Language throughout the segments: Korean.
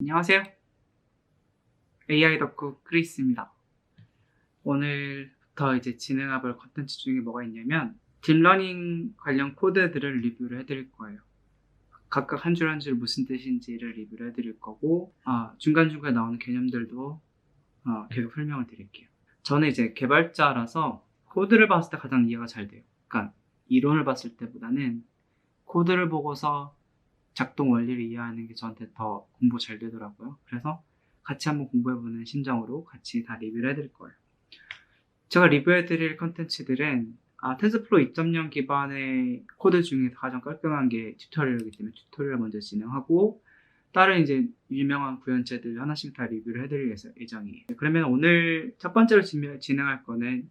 안녕하세요. AI 덕후 크리스입니다. 오늘부터 이제 진행해 볼 컨텐츠 중에 뭐가 있냐면 딥러닝 관련 코드들을 리뷰를 해드릴 거예요. 각각 한 줄 한 줄 무슨 뜻인지를 리뷰를 해드릴 거고 중간중간에 나오는 개념들도 계속 설명을 드릴게요. 저는 이제 개발자라서 코드를 봤을 때 가장 이해가 잘 돼요. 그러니까 이론을 봤을 때보다는 코드를 보고서 작동 원리를 이해하는 게 저한테 더 공부 잘 되더라고요. 그래서 같이 한번 공부해보는 심정으로 같이 다 리뷰를 해드릴 거예요. 제가 리뷰해드릴 컨텐츠들은 텐서플로우 2.0 기반의 코드 중에서 가장 깔끔한 게 튜토리얼이기 때문에 튜토리얼 먼저 진행하고 다른 이제 유명한 구현체들 하나씩 다 리뷰를 해드릴 예정이에요. 그러면 오늘 첫 번째로 진행할 거는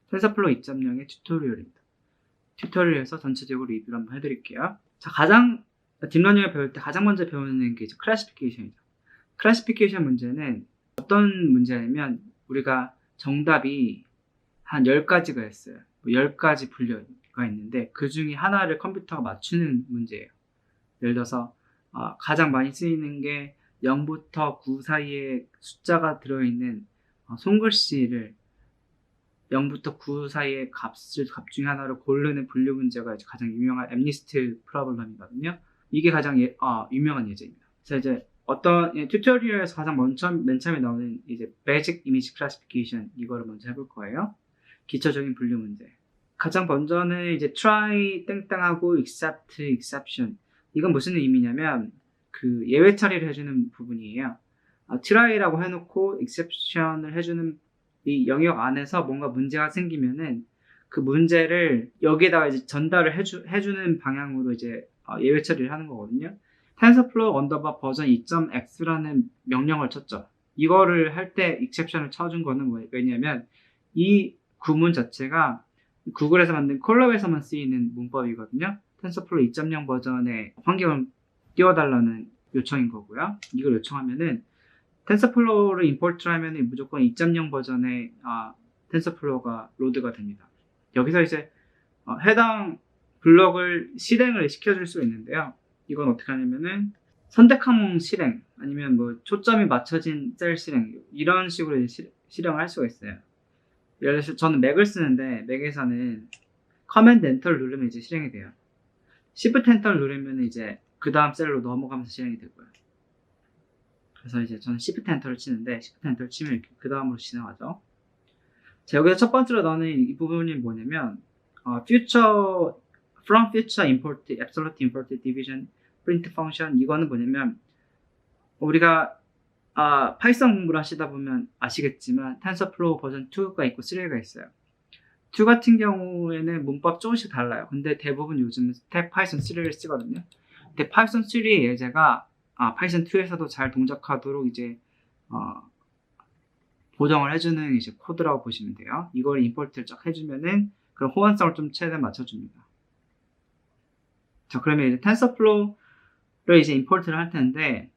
텐서플로우 2.0의 튜토리얼입니다. 튜토리얼에서 전체적으로 리뷰를 한번 해드릴게요. 자, 딥러닝을 배울 때 가장 먼저 배우는 게 이제 클래시피케이션이죠. 클래시피케이션 문제는 어떤 문제냐면 우리가 정답이 한 10가지가 있어요. 10가지 분류가 있는데 그 중에 하나를 컴퓨터가 맞추는 문제예요. 예를 들어서 가장 많이 쓰이는 게 0부터 9 사이에 숫자가 들어있는 손글씨를 0부터 9 사이의 값 중에 하나로 고르는 분류 문제가 이제 가장 유명한 엠니스트 프로블럼이거든요. 이게 가장 유명한 예제입니다. 그래서 이제 어떤 튜토리얼에서 가장 맨 처음에 나오는 이제 Basic Image Classification 이거를 먼저 해볼 거예요. 기초적인 분류 문제. 가장 먼저는 이제 try 땡땡하고 except exception. 이건 무슨 의미냐면 그 예외 처리를 해주는 부분이에요. try라고 해놓고 exception을 해주는 이 영역 안에서 뭔가 문제가 생기면은 그 문제를 여기에다가 이제 전달을 해주는 방향으로 이제 예외 처리를 하는 거거든요. TensorFlow 언더바 버전 2.x라는 명령을 쳤죠. 이거를 할 때 exception을 쳐준 거는 왜냐면 이 구문 자체가 구글에서 만든 콜럽에서만 쓰이는 문법이거든요. TensorFlow 2.0 버전의 환경을 띄워달라는 요청인 거고요. 이걸 요청하면은 텐서플로우를 임포트를 하면 무조건 2.0 버전의 텐서플로우가 로드가 됩니다. 여기서 이제 해당 블럭을 실행을 시켜줄 수가 있는데요. 이건 어떻게 하냐면은 선택항 실행 아니면 뭐 초점이 맞춰진 셀 실행 이런 식으로 이제 실행을 할 수가 있어요. 예를 들어서 저는 맥을 쓰는데 맥에서는 커맨드 엔터를 누르면 이제 실행이 돼요. 시프트 엔터를 누르면 이제 그 다음 셀로 넘어가면서 실행이 되고요. 그래서 이제 저는 Shift 엔터를 치는데 Shift 엔터를 치면 이렇게 그 다음으로 진행하죠. 자, 여기서 첫 번째로 나오는 이 부분이 뭐냐면 from future import absolute import division print function 이거는 뭐냐면 우리가 파이썬 공부를 하시다 보면 아시겠지만 TensorFlow 버전 2가 있고 3가 있어요. 2 같은 경우에는 문법 조금씩 달라요. 근데 대부분 요즘은 스텝 파이썬 3를 쓰거든요. 근데 파이썬 3의 예제가 파이썬 2에서도 잘 동작하도록 이제 보정을 해주는 이제 코드라고 보시면 돼요. 이걸 임포트를 쫙 해주면은 그럼 호환성을 좀 최대한 맞춰줍니다. 자, 그러면 이제 텐서플로우를 이제 임포트를 할 텐데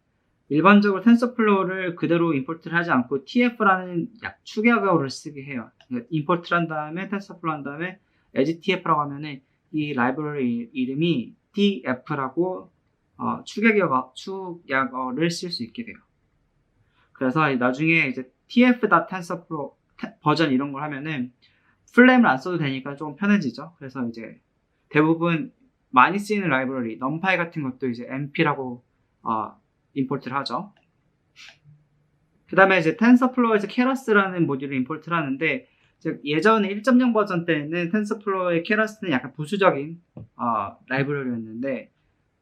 일반적으로 텐서플로우를 그대로 임포트를 하지 않고 tf라는 축약어를 쓰게 해요. 임포트를 한 다음에 텐서플로우 한 다음에 as tf라고 하면은 이 라이브러리 이름이 tf라고 축약어를 쓸 수 있게 돼요. 그래서 나중에 이제 tf.tensorflow 버전 이런 걸 하면은 플램을 안 써도 되니까 조금 편해지죠. 그래서 이제 대부분 많이 쓰이는 라이브러리 numpy 같은 것도 이제 np라고 임포트를 하죠. 그 다음에 이제 텐서플로우에서 keras-라는 모듈을 임포트를 하는데 예전에 1.0 버전 때는 텐서플로우의 keras-는 약간 부수적인 라이브러리였는데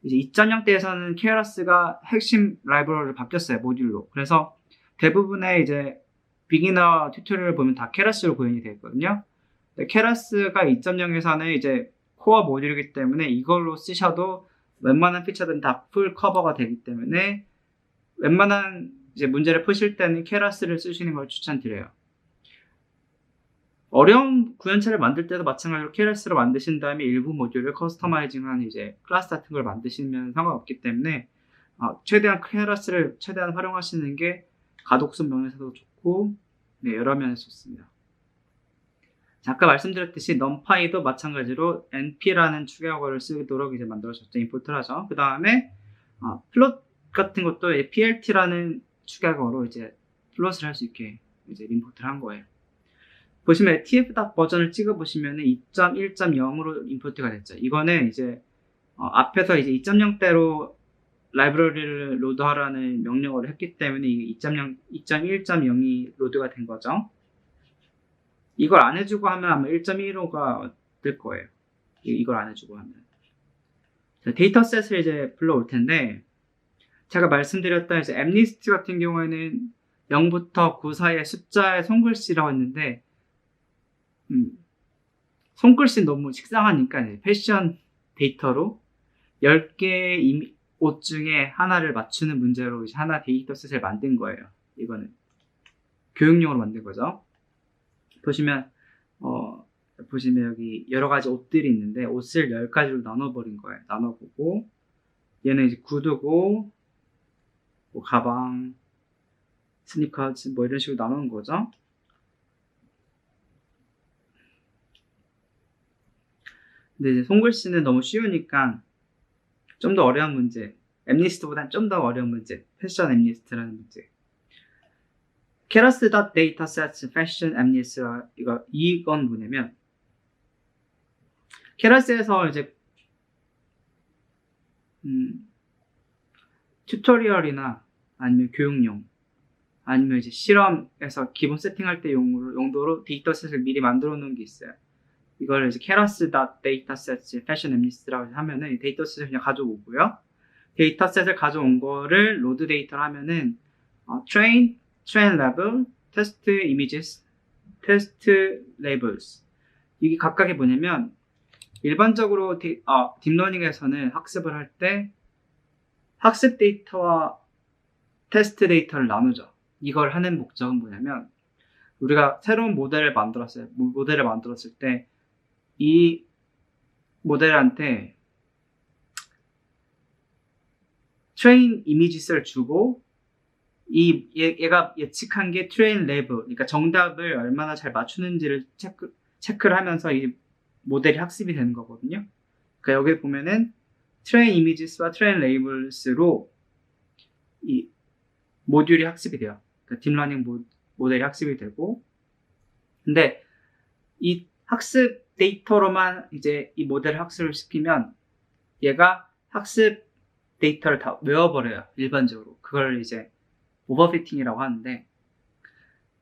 이제 2.0 때에서는 keras-가 핵심 라이브러리로 바뀌었어요. 모듈로. 그래서 대부분의 이제 비기너 튜토리얼을 보면 다 keras-로 구현이 되어 있거든요. keras-가 2.0에서는 이제 코어 모듈이기 때문에 이걸로 쓰셔도 웬만한 피처들은 다 풀 커버가 되기 때문에 웬만한 이제 문제를 푸실 때는 keras-를 쓰시는 걸 추천드려요. 어려운 구현체를 만들 때도 마찬가지로 keras-로 만드신 다음에 일부 모듈을 커스터마이징한 이제 클래스 같은 걸 만드시면 상관없기 때문에 최대한 keras-를 최대한 활용하시는 게 가독성 면에서도 좋고 여러 면에서 좋습니다. 자, 아까 말씀드렸듯이 numpy도 마찬가지로 np라는 축약어를 쓰도록 이제 만들어졌죠. 임포트를 하죠. 그 다음에 플롯 같은 것도 PLT라는 축약어로 이제 플롯을 할 수 있게 이제 임포트를 한 거예요. 보시면 TF 버전을 찍어 보시면은 2.1.0으로 임포트가 됐죠. 이거는 이제 앞에서 이제 2.0대로 라이브러리를 로드하라는 명령어를 했기 때문에 이게 2.1.0이 로드가 된 거죠. 이걸 안 해주고 하면 아마 1.15가 뜰 거예요. 이걸 안 해주고 하면. 데이터셋을 이제 불러올 텐데, 제가 말씀드렸던 이제 앱리스트 같은 경우에는 0부터 9 사이의 숫자의 손글씨라고 했는데, 손글씨 너무 식상하니까 패션 데이터로 10개의 옷 중에 하나를 맞추는 문제로 이제 하나 데이터셋을 만든 거예요. 이거는 교육용으로 만든 거죠. 보시면 여기 여러 가지 옷들이 있는데 옷을 10가지로 나눠버린 거예요. 나눠보고 얘는 이제 구두고 뭐 가방, 스니커즈 뭐 이런 식으로 나누는 거죠. 근데 이제 손글씨는 너무 쉬우니까 좀 더 어려운 문제, 앱리스트보다는 좀 더 어려운 문제, 패션 앱리스트라는 문제. keras.datasets fashion 앱리스트 이건 뭐냐면 keras에서 이제 튜토리얼이나 아니면 교육용 아니면 이제 실험에서 기본 세팅할 때 용도로 데이터셋을 미리 만들어 놓은 게 있어요. 이걸 이제 keras.datasets fashion 앱리스트라고 하면은 데이터셋을 그냥 가져오고요. 데이터셋을 가져온 거를 로드 데이터를 하면은 train level, test images, test labels 이게 각각이 뭐냐면 일반적으로 딥러닝에서는 학습을 할 때 학습 데이터와 테스트 데이터를 나누죠. 이걸 하는 목적은 뭐냐면 우리가 새로운 모델을 만들었어요. 모델을 만들었을 때 이 모델한테 트레인 이미지를 주고 얘가 예측한 게 트레인 레벨, 그러니까 정답을 얼마나 잘 맞추는지를 체크를 하면서 이 모델이 학습이 되는 거거든요. 그러니까 여기 보면은 트레인 이미지와 트레인 레이블스로 이 모듈이 학습이 돼요. 그러니까 딥러닝 모델이 학습이 되고, 근데 이 학습 데이터로만 이제 이 모델을 학습을 시키면 얘가 학습 데이터를 다 외워버려요. 일반적으로. 그걸 이제 오버피팅이라고 하는데,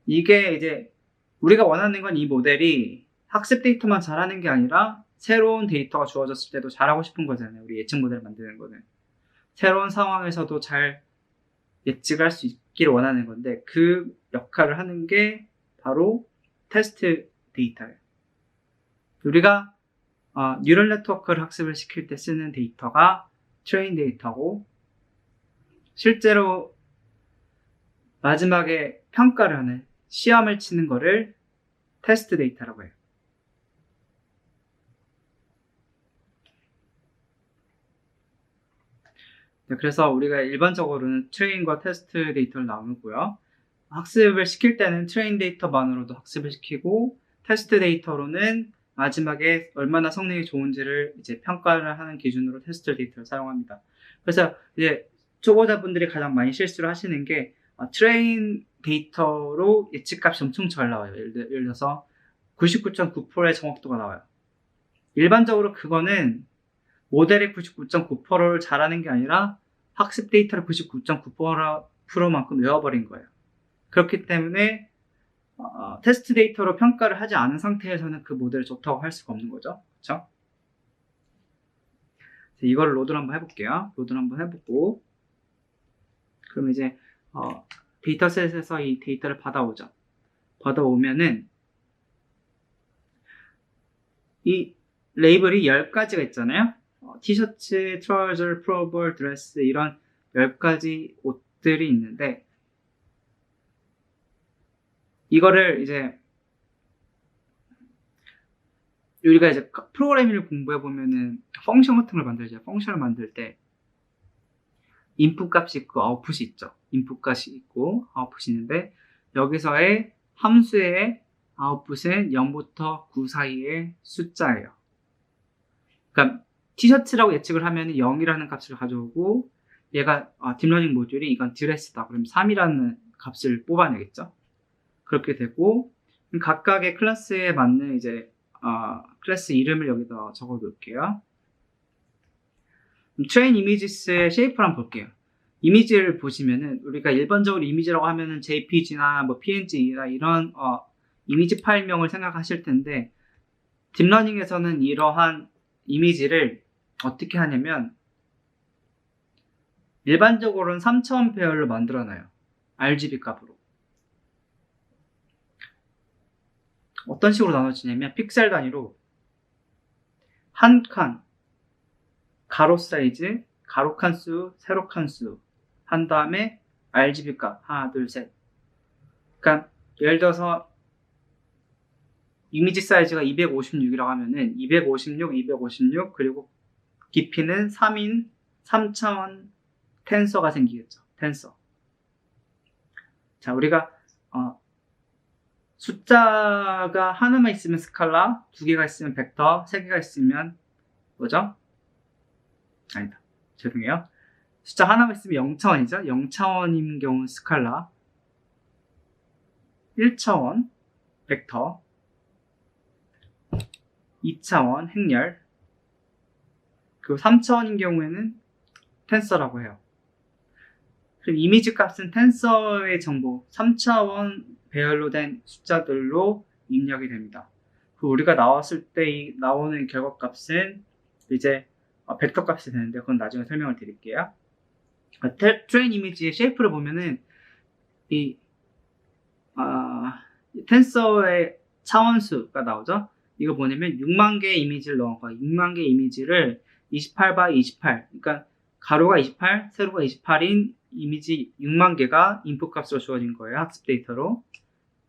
이게 이제 우리가 원하는 건 이 모델이 학습 데이터만 잘하는 게 아니라 새로운 데이터가 주어졌을 때도 잘하고 싶은 거잖아요. 우리 예측 모델을 만드는 거는. 새로운 상황에서도 잘 예측을 할 수 있기를 원하는 건데 그 역할을 하는 게 바로 테스트 데이터예요. 우리가 뉴럴 네트워크를 학습을 시킬 때 쓰는 데이터가 트레인 데이터고 실제로 마지막에 평가를 하는 시험을 치는 거를 테스트 데이터라고 해요. 네, 그래서 우리가 일반적으로는 트레인과 테스트 데이터를 나누고요. 학습을 시킬 때는 트레인 데이터만으로도 학습을 시키고 테스트 데이터로는 마지막에 얼마나 성능이 좋은지를 이제 평가를 하는 기준으로 테스트 데이터를 사용합니다. 그래서 이제 초보자분들이 가장 많이 실수를 하시는 게 트레인 데이터로 예측값이 엄청 잘 나와요. 예를 들어서 99.9%의 정확도가 나와요. 일반적으로 그거는 모델의 99.9%를 잘하는 게 아니라 학습 데이터를 99.9%만큼 외워버린 거예요. 그렇기 때문에 테스트 데이터로 평가를 하지 않은 상태에서는 그 모델이 좋다고 할 수가 없는 거죠. 그렇죠? 이거를 로드를 한번 해볼게요. 로드를 한번 해보고 그럼 이제 데이터셋에서 이 데이터를 받아오죠. 받아오면은 이 레이블이 10가지가 있잖아요. 티셔츠, 트라우저, 프로볼, 드레스 이런 10가지 옷들이 있는데 이거를 이제 우리가 이제 프로그래밍을 공부해 보면은 펑션 같은 걸 만들죠. 펑션을 만들 때 인풋 값이 있고 아웃풋이 있죠. 인풋 값이 있고 아웃풋이 있는데 여기서의 함수의 아웃풋은 0부터 9 사이의 숫자예요. 그러니까 티셔츠라고 예측을 하면 0이라는 값을 가져오고 얘가 딥러닝 모듈이 이건 드레스다. 그럼 3이라는 값을 뽑아내겠죠. 그렇게 되고 각각의 클래스에 맞는 이제 클래스 이름을 여기다 적어 놓을게요. 트레인 이미지스의 쉐이프를 한번 볼게요. 이미지를 보시면은 우리가 일반적으로 이미지라고 하면은 JPG나 뭐 PNG나 이런 이미지 파일명을 생각하실 텐데 딥러닝에서는 이러한 이미지를 어떻게 하냐면 일반적으로는 3차원 배열로 만들어놔요. RGB 값으로. 어떤 식으로 나눠지냐면 픽셀 단위로 한 칸, 가로 사이즈, 가로 칸수, 세로 칸수 한 다음에 RGB 값 하나, 둘, 셋. 그러니까 예를 들어서 이미지 사이즈가 256이라고 하면은 256 그리고 깊이는 3인 3차원 텐서가 생기겠죠. 텐서. 자, 우리가 숫자가 하나만 있으면 스칼라, 두 개가 있으면 벡터, 세 개가 있으면 뭐죠? 아니다. 죄송해요. 숫자 하나만 있으면 0차원이죠. 0차원인 경우는 스칼라, 1차원 벡터, 2차원 행렬, 그리고 3차원인 경우에는 텐서라고 해요. 그리고 이미지 값은 텐서의 정보, 3차원 배열로 된 숫자들로 입력이 됩니다. 그리고 우리가 나왔을 때 나오는 결과 값은 이제 벡터 값이 되는데 그건 나중에 설명을 드릴게요. 트레인 이미지의 쉐이프를 보면은 이 텐서의 차원수가 나오죠. 이거 뭐냐면 6만 개의 이미지를 넣은 거예요. 6만 개의 이미지를 28x28, 그러니까 가로가 28, 세로가 28인 이미지 6만 개가 인풋 값으로 주어진 거예요. 학습 데이터로.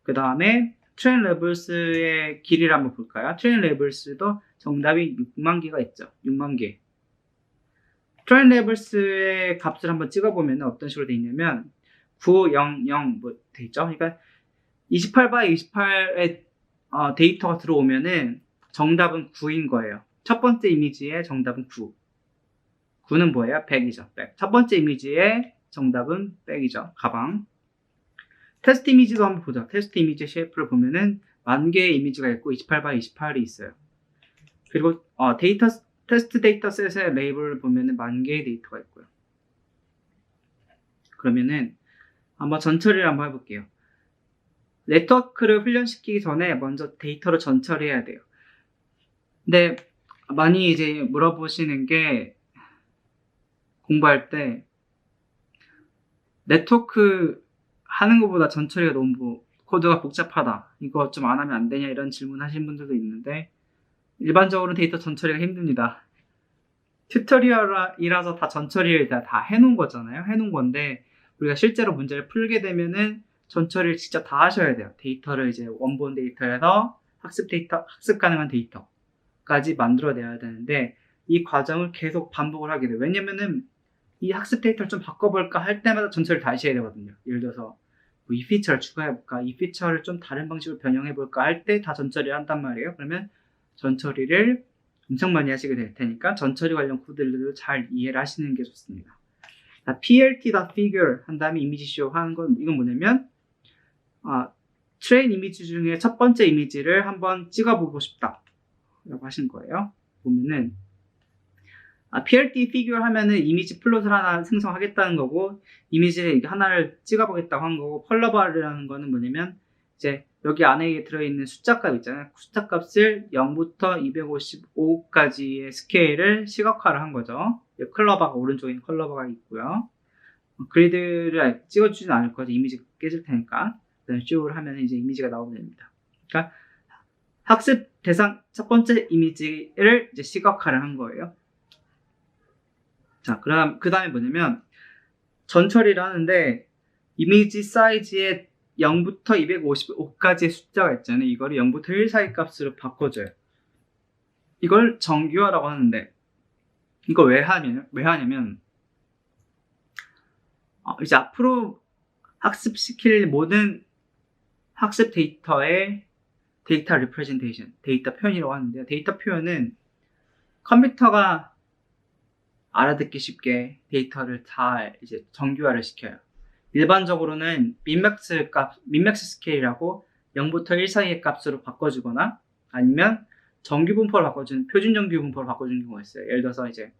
그 다음에 트레인 레벨스의 길이를 한번 볼까요? 트레인 레벨스도 정답이 6만 개가 있죠. 6만 개. 트레인 레벨스의 값을 한번 찍어보면 어떤 식으로 되어 있냐면 9, 0, 0 뭐 돼 있죠. 그러니까 28x28의 데이터가 들어오면은 정답은 9인 거예요. 첫 번째 이미지의 정답은 9. 9는 뭐예요? 100이죠. 100. 첫 번째 이미지의 정답은 100이죠. 가방. 테스트 이미지도 한번 보자. 테스트 이미지 쉐이프를 보면은 1000개의 이미지가 있고 28x28이 있어요. 그리고 테스트 데이터셋의 레이블을 보면은 10,000개의 데이터가 있고요. 그러면은 한번 전처리를 한번 해볼게요. 네트워크를 훈련시키기 전에 먼저 데이터를 전처리해야 돼요. 근데 많이 이제 물어보시는 게 공부할 때 네트워크 하는 것보다 전처리가 너무 코드가 복잡하다. 이거 좀 안 하면 안 되냐 이런 질문 하시는 분들도 있는데 일반적으로 데이터 전처리가 힘듭니다. 튜토리얼이라서 다 전처리를 다 해놓은 거잖아요. 해놓은 건데 우리가 실제로 문제를 풀게 되면은 전처리를 직접 다 하셔야 돼요. 데이터를 이제 원본 데이터에서 학습 가능한 데이터까지 만들어내야 되는데 이 과정을 계속 반복을 하게 돼요. 왜냐면은 이 학습 데이터를 좀 바꿔볼까 할 때마다 전처리를 다시 해야 되거든요. 예를 들어서 뭐 이 피처를 추가해볼까, 이 피처를 좀 다른 방식으로 변형해볼까 할 때 다 전처리를 한단 말이에요. 그러면 전처리를 엄청 많이 하시게 될 테니까 전처리 관련 코드들도 잘 이해를 하시는 게 좋습니다. plt.figure 한 다음에 이미지 쇼 하는 건 이건 뭐냐면 트레인 이미지 중에 첫 번째 이미지를 한번 찍어보고 싶다 라고 하신 거예요. 보면은 plt figure 하면은 이미지 플롯을 하나 생성하겠다는 거고 이미지를 하나를 찍어보겠다고 한 거고 컬러바르라는 거는 뭐냐면 이제 여기 안에 들어있는 숫자값 있잖아요. 숫자값을 0부터 255까지의 스케일을 시각화를 한 거죠. 컬러바가 오른쪽에 있는 컬러바가 있고요. 그리드를 찍어주지는 않을 거죠. 이미지 깨질 테니까. 그다음에 쇼를 하면 이제 이미지가 나오게 됩니다. 그러니까 학습 대상 첫 번째 이미지를 이제 시각화를 한 거예요. 자, 그럼 그 다음에 뭐냐면 전처리를 하는데 이미지 사이즈에 0부터 255까지의 숫자가 있잖아요. 이거를 0부터 1 사이 값으로 바꿔줘요. 이걸 정규화라고 하는데 이거 왜 하냐면 이제 앞으로 학습시킬 모든 학습 데이터의 데이터 리프레젠테이션, 데이터 표현이라고 하는데요. 데이터 표현은 컴퓨터가 알아듣기 쉽게 데이터를 다 이제 정규화를 시켜요. 일반적으로는 민맥스 스케일이라고 0부터 1 사이의 값으로 바꿔주거나 아니면 정규 분포를 바꿔주는 표준 정규 분포를 바꿔주는 경우가 있어요. 예를 들어서 이제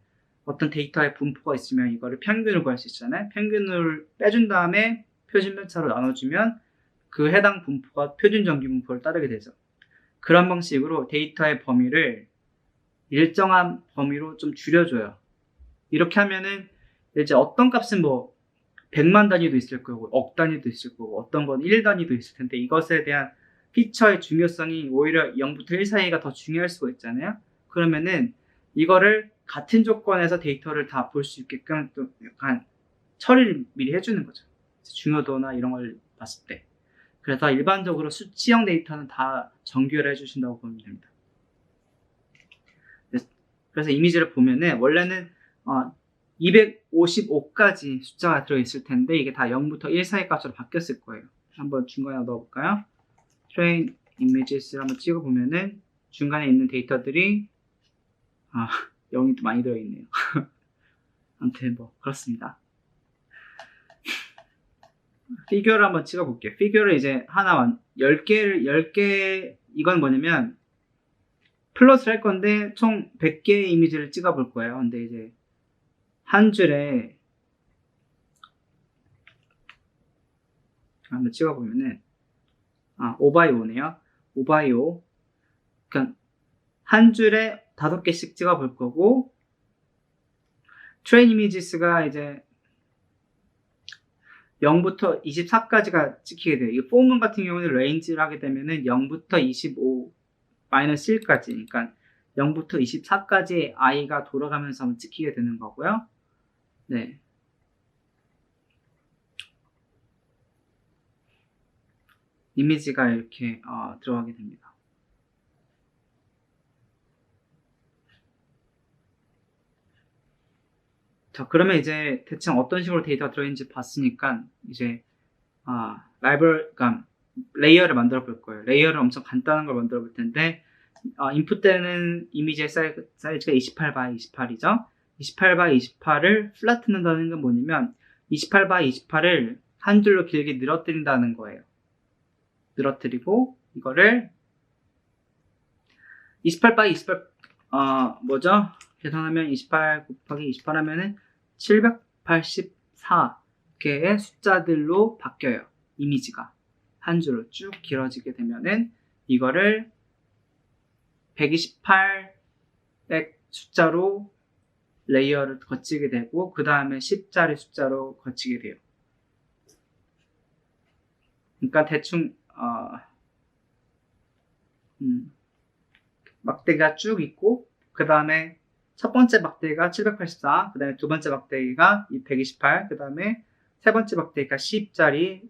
어떤 데이터의 분포가 있으면 이거를 평균을 구할 수 있잖아요. 평균을 빼준 다음에 표준 편차로 나눠주면 그 해당 분포가 표준 정규 분포를 따르게 되죠. 그런 방식으로 데이터의 범위를 일정한 범위로 좀 줄여줘요. 이렇게 하면은 이제 어떤 값은 뭐 100만 단위도 있을 거고 억 단위도 있을 거고 어떤 건 1 단위도 있을 텐데 이것에 대한 피처의 중요성이 오히려 0부터 1 사이가 더 중요할 수가 있잖아요. 그러면은 이거를 같은 조건에서 데이터를 다 볼 수 있게끔 또 약간 처리를 미리 해주는 거죠. 중요도나 이런 걸 봤을 때. 그래서 일반적으로 수치형 데이터는 다 정규화를 해주신다고 보면 됩니다. 그래서 이미지를 보면은 원래는 255까지 숫자가 들어있을 텐데 이게 다 0부터 1 사이 값으로 바뀌었을 거예요. 한번 중간에 넣어볼까요? train images를 한번 찍어보면은 중간에 있는 데이터들이 0이 많이 들어있네요. 아무튼 뭐 그렇습니다. 피규어를 한번 찍어볼게요. 피규어를 이제 하나 10개 이건 뭐냐면 플롯을 할 건데 총 100개의 이미지를 찍어볼 거예요. 근데 이제 한 줄에 한번 찍어보면은 5x5네요. 5x5 그러니까 한 줄에 5개씩 찍어볼 거고 트레인 이미지스가 이제 0부터 24까지가 찍히게 돼요. 이 포문 같은 경우는 레인지를 하게 되면은 0부터 25 마이너스 1까지 그러니까 0부터 24까지 i가 돌아가면서 한번 찍히게 되는 거고요. 네. 이미지가 이렇게 들어가게 됩니다. 자, 그러면 이제 대충 어떤 식으로 데이터가 들어있는지 봤으니까 이제 그러니까 레이어를 만들어 볼 거예요. 레이어를 엄청 간단한 걸 만들어 볼 텐데 인풋 때는 이미지의 사이즈가 28x28이죠. 28x28을 플래트는다는 건 뭐냐면 28x28을 한 줄로 길게 늘어뜨린다는 거예요. 늘어뜨리고 이거를 28x28 뭐죠? 계산하면 28 곱하기 28 하면은 784개의 숫자들로 바뀌어요. 이미지가 한 줄로 쭉 길어지게 되면은 이거를 128의 숫자로 레이어를 거치게 되고 그 다음에 10자리 숫자로 거치게 돼요. 그러니까 대충 막대기가 쭉 있고 그 다음에 첫 번째 막대기가 784, 그 다음에 두 번째 막대기가 128, 그 다음에 세 번째 막대기가 10짜리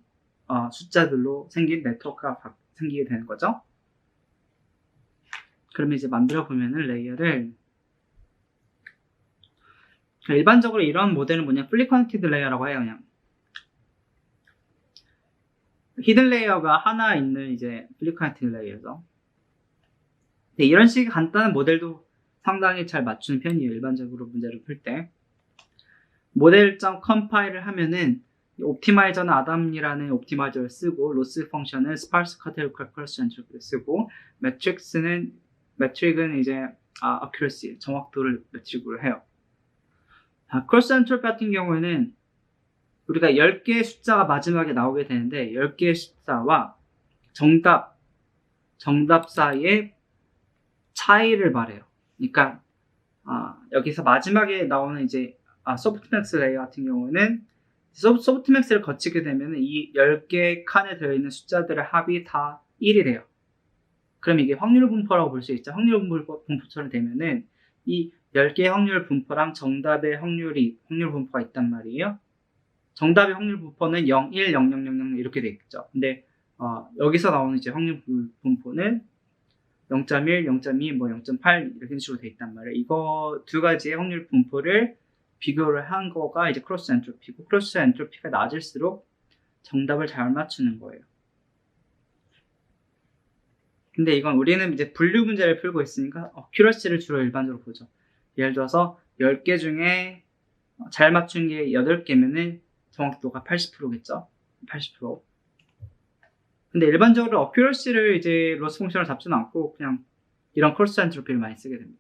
숫자들로 생긴 네트워크가 생기게 되는 거죠. 그러면 이제 만들어 보면은 레이어를 일반적으로 이런 모델은 뭐냐 fully connected 레이어라고 해요. 그냥 히든 레이어가 하나 있는 이제 fully connected 레이어죠. 네, 이런 식의 간단한 모델도 상당히 잘 맞추는 편이에요. 일반적으로 문제를 풀 때. 모델.compile 하면은 옵티마이저는 아담이라는 옵티마이저를 쓰고 로스 펑션은 스파르스 카테고리컬 크로스 엔트로피를 쓰고 매트릭은 이제 accuracy, 정확도를 매트릭으로 해요. 크로스 엔트로피 같은 경우에는 우리가 10개의 숫자가 마지막에 나오게 되는데 10개의 숫자와 정답 사이의 차이를 말해요. 그러니까 여기서 마지막에 나오는 이제 소프트맥스 레이어 같은 경우는 소프트맥스를 거치게 되면 이 10개의 칸에 들어있는 숫자들의 합이 다 1이 돼요. 그럼 이게 확률 분포라고 볼 수 있죠. 확률 분포처럼 되면은 이 10개의 확률 분포랑 정답의 확률 분포가 있단 말이에요. 정답의 확률 분포는 0, 1, 0, 0, 0, 0 이렇게 돼 있죠. 근데 여기서 나오는 이제 확률 분포는 0.1, 0.2, 뭐 0.8 이런 식으로 돼 있단 말이에요. 이거 두 가지의 확률 분포를 비교를 한 거가 이제 크로스 엔트로피고 크로스 엔트로피가 낮을수록 정답을 잘 맞추는 거예요. 근데 이건 우리는 이제 분류 문제를 풀고 있으니까 어큐러시를 주로 일반적으로 보죠. 예를 들어서 10개 중에 잘 맞춘 게 8개면은 정확도가 80%겠죠? 80%. 근데 일반적으로 어큐러시를 이제 로스 펑션을 잡지는 않고 그냥 이런 콜스 엔트로피를 많이 쓰게 됩니다.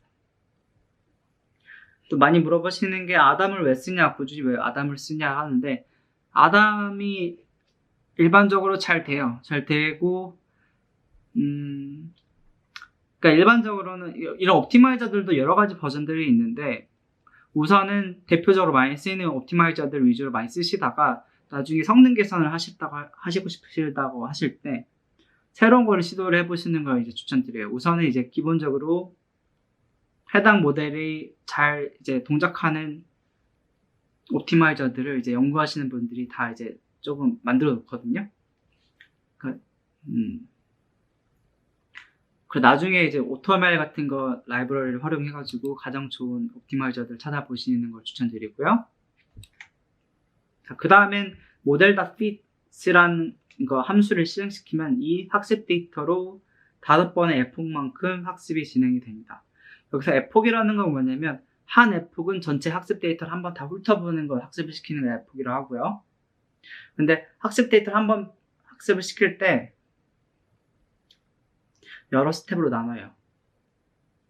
또 많이 물어보시는 게 아담을 왜 쓰냐, 굳이 왜 아담을 쓰냐 하는데, 아담이 일반적으로 잘 돼요. 잘 되고, 그러니까 일반적으로는 이런 옵티마이저들도 여러 가지 버전들이 있는데, 우선은 대표적으로 많이 쓰이는 옵티마이저들 위주로 많이 쓰시다가 나중에 성능 개선을 하시고 싶으시다고 하실 때 새로운 거를 시도를 해보시는 걸 이제 추천드려요. 우선은 이제 기본적으로 해당 모델이 잘 이제 동작하는 옵티마이저들을 이제 연구하시는 분들이 다 이제 조금 만들어 놓거든요. 그러니까, 그리고 나중에 이제 오토멜 같은 거 라이브러리를 활용해가지고 가장 좋은 옵티마이저들 찾아보시는 걸 추천드리고요. 자, 그 다음엔 model.fit이라는 거 함수를 실행시키면 이 학습 데이터로 5번의 에폭만큼 학습이 진행이 됩니다. 여기서 에폭이라는 건 뭐냐면 한 에폭은 전체 학습 데이터를 한번 다 훑어보는 걸 학습을 시키는 걸 에폭이라고 하고요. 근데 학습 데이터를 한번 학습을 시킬 때 여러 스텝으로 나눠요.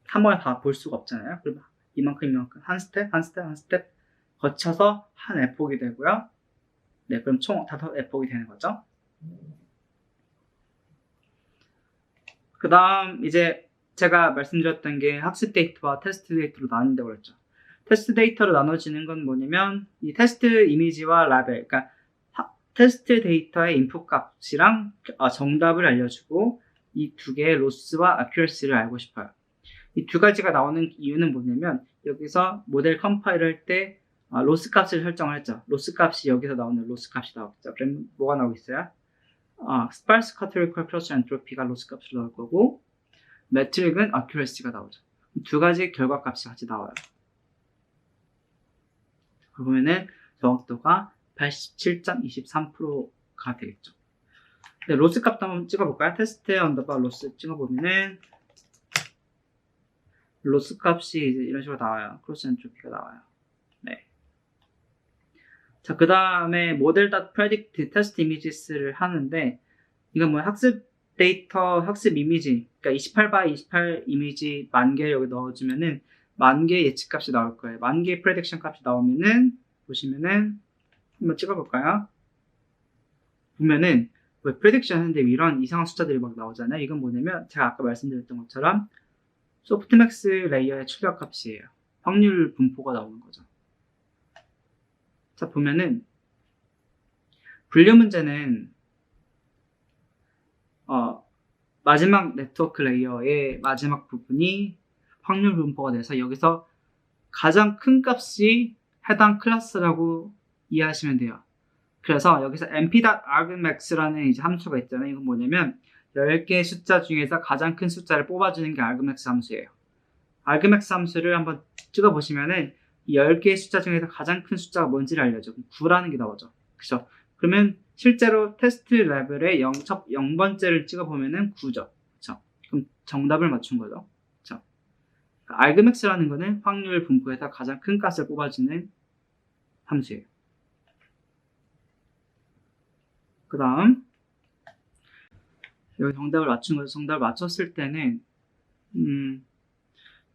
한 번에 다 볼 수가 없잖아요. 그럼 이만큼 한 스텝 거쳐서 한 에폭이 되고요. 네, 그럼 총 5 에폭이 되는 거죠. 그 다음 이제 제가 말씀드렸던 게 학습 데이터와 테스트 데이터로 나눈다고 그랬죠. 테스트 데이터로 나눠지는 건 뭐냐면 이 테스트 이미지와 라벨, 그러니까 테스트 데이터의 인풋 값이랑 정답을 알려주고 이 두 개의 로스와 어큐러시를 알고 싶어요. 이 두 가지가 나오는 이유는 뭐냐면 여기서 모델 컴파일을 할 때 로스 값을 설정을 했죠. 로스 값이 여기서 나오는 로스 값이 나오겠죠. 그럼 뭐가 나오겠어요? 스파르스 카테고리컬 크로스 엔트로피가 로스 값으로 나올 거고 매트릭은 어큐러시가 나오죠. 두 가지 결과 값이 같이 나와요. 그러면은 정확도가 87.23%가 되겠죠. 네, 로스 값도 한번 찍어볼까요? 테스트 언더바 로스 찍어보면은 로스 값이 이제 이런 식으로 나와요. 크로스 엔트로피가 나와요. 네. 자, 그 다음에 model.predict test images를 하는데 이건 뭐 학습 데이터, 학습 이미지, 그러니까 28x28 이미지 10,000개 여기 넣어주면은 10,000개 예측 값이 나올 거예요. 10,000개 프레딕션 값이 나오면은 보시면은 한번 찍어볼까요? 보면은 왜 프레딕션 하는데 이런 이상한 숫자들이 막 나오잖아요. 이건 뭐냐면 제가 아까 말씀드렸던 것처럼 소프트맥스 레이어의 출력 값이에요. 확률 분포가 나오는 거죠. 자, 보면은 분류 문제는 마지막 네트워크 레이어의 마지막 부분이 확률 분포가 돼서 여기서 가장 큰 값이 해당 클래스라고 이해하시면 돼요. 그래서 여기서 mp.argmax라는 이제 함수가 있잖아요. 이건 뭐냐면 10개의 숫자 중에서 가장 큰 숫자를 뽑아주는 게 argmax 함수예요. argmax 함수를 한번 찍어보시면은 이 10개의 숫자 중에서 가장 큰 숫자가 뭔지를 알려줘. 9라는 게 나오죠. 그죠? 그러면 실제로 테스트 레벨의 0번째를 찍어보면은 9죠. 그쵸? 그럼 정답을 맞춘 거죠. 그쵸? 그러니까 argmax라는 거는 확률 분포에서 가장 큰 값을 뽑아주는 함수예요. 그 다음 여기 정답을 맞춘 거죠. 정답을 맞췄을 때는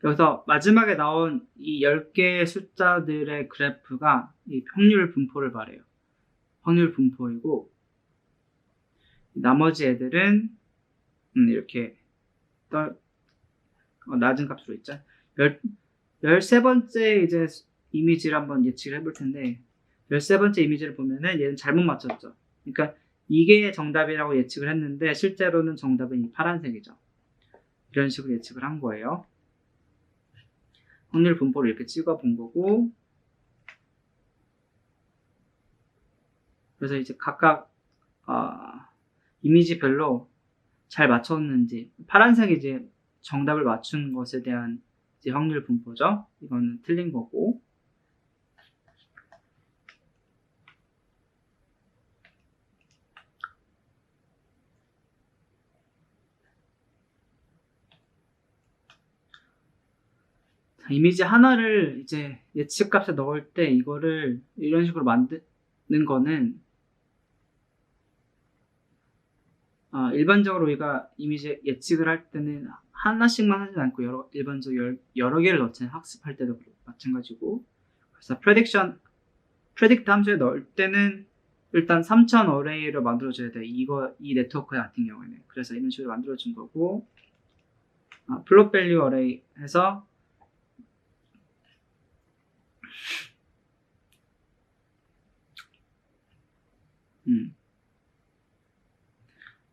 여기서 마지막에 나온 이 10개의 숫자들의 그래프가 이 확률 분포를 말해요. 확률 분포이고 나머지 애들은 이렇게 낮은 값으로 있죠. 13번째 이제 이미지를 한번 예측을 해볼 텐데 13번째 이미지를 보면은 얘는 잘못 맞췄죠. 그러니까 이게 정답이라고 예측을 했는데 실제로는 정답은 이 파란색이죠. 이런 식으로 예측을 한 거예요. 확률 분포를 이렇게 찍어 본 거고 그래서 이제 각각 이미지별로 잘 맞췄는지 파란색이 이제 정답을 맞춘 것에 대한 이제 확률 분포죠. 이거는 틀린 거고 이미지 하나를 이제 예측값에 넣을 때 이거를 이런 식으로 만드는 거는 일반적으로 우리가 이미지 예측을 할 때는 하나씩만 하지 않고 일반적으로 여러 개를 넣잖아요. 학습할 때도 마찬가지고. 그래서 predict 함수에 넣을 때는 일단 3000 어레이를 만들어줘야 돼. 이 네트워크 같은 경우에는. 그래서 이런 식으로 만들어준 거고, float value 어레이 해서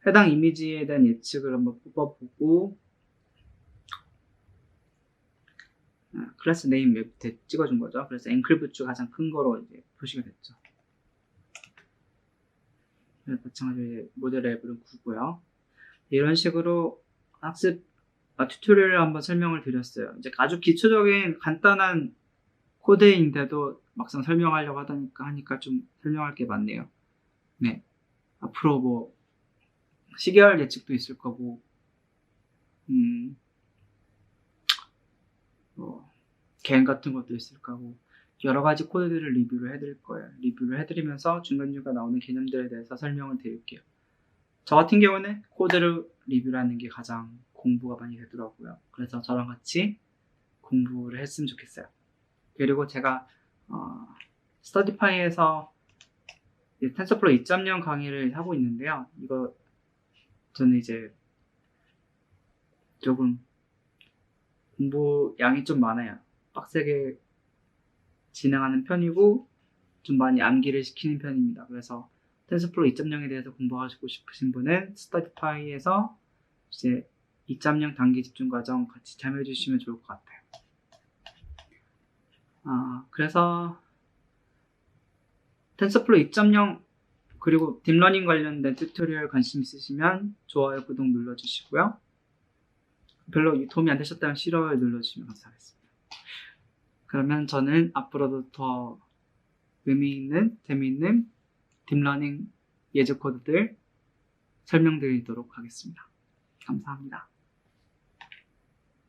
해당 이미지에 대한 예측을 한번 뽑아보고, 클래스 네임 밑에 찍어준 거죠. 그래서 앵클부츠 가장 큰 거로 이제 표시가 됐죠. 마찬가지로 모델 앱은 9고요. 이런 식으로 학습 튜토리얼을 한번 설명을 드렸어요. 이제 아주 기초적인 간단한 코드인데도 막상 설명하려고 하니까 좀 설명할 게 많네요. 네. 앞으로 뭐 시계열 예측도 있을 거고, 개인 같은 것도 있을 거고, 여러 가지 코드들을 리뷰를 해드릴 거예요. 리뷰를 해드리면서 중간중간 나오는 개념들에 대해서 설명을 드릴게요. 저 같은 경우는 코드를 리뷰를 하는 게 가장 공부가 많이 되더라고요. 그래서 저랑 같이 공부를 했으면 좋겠어요. 그리고 제가 스터디파이에서 텐서플로우 2.0 강의를 하고 있는데요. 이거 저는 이제 조금 공부 양이 좀 많아요. 빡세게 진행하는 편이고 좀 많이 암기를 시키는 편입니다. 그래서 텐서플로우 2.0에 대해서 공부하고 싶으신 분은 스터디파이에서 이제 2.0 단기 집중 과정 같이 참여해 주시면 좋을 것 같아요. 그래서 텐서플로우 2.0 그리고 딥러닝 관련된 튜토리얼 관심 있으시면 좋아요, 구독 눌러주시고요. 별로 도움이 안 되셨다면 싫어요 눌러주시면 감사하겠습니다. 그러면 저는 앞으로도 더 의미있는, 재미있는 딥러닝 예제 코드들 설명드리도록 하겠습니다. 감사합니다.